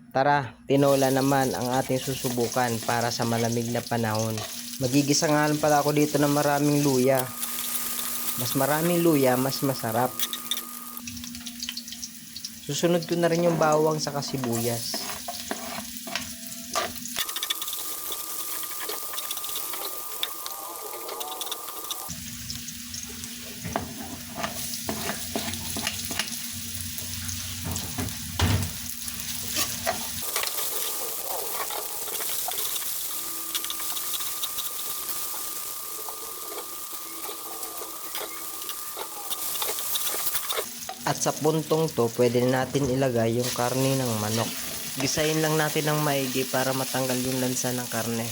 Tara, tinola naman ang ating susubukan para sa malamig na panahon. Magigisa nga lang pala ako dito ng maraming luya. Mas maraming luya, mas masarap. Susunod ko na rin yung bawang sa sibuyas. At sa puntong to, pwede natin ilagay yung karne ng manok. Gisahin lang natin ng maigi para matanggal yung lansa ng karne.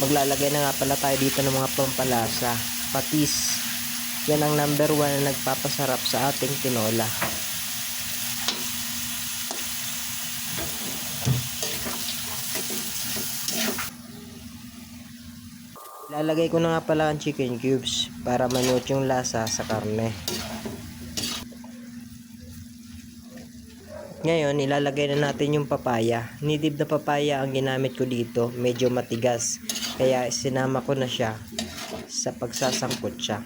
Maglalagay na nga pala tayo dito ng mga pampalasa. Patis. Yan ang number 1 na nagpapasarap sa ating tinola. Ilalagay ko na nga pala ang chicken cubes para manuot yung lasa sa karne. Ngayon, ilalagay na natin yung papaya. Native na papaya ang ginamit ko dito. Medyo matigas. Kaya sinama ko na siya sa pagsasangkot siya.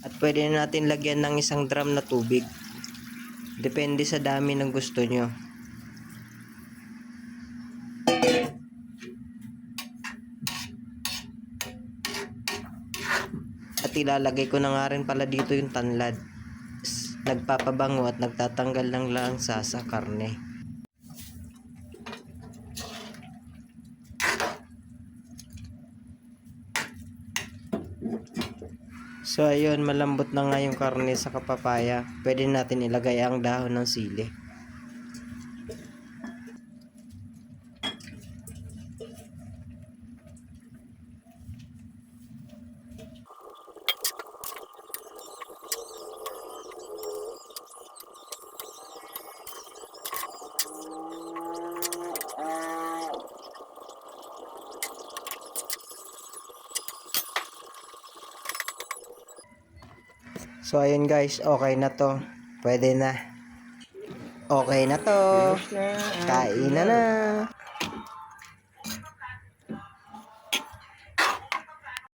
At pwede na natin lagyan ng 1 drum na tubig. Depende sa dami ng gusto nyo. At ilalagay ko na nga rin pala dito yung tanlad. Nagpapabango at nagtatanggal ng lansa sa karne. So ayun, malambot na nga yung karne sa papaya. Pwede natin ilagay ang dahon ng sili. So ayun guys, okay na to. Pwede na. Okay na to. Kain na na.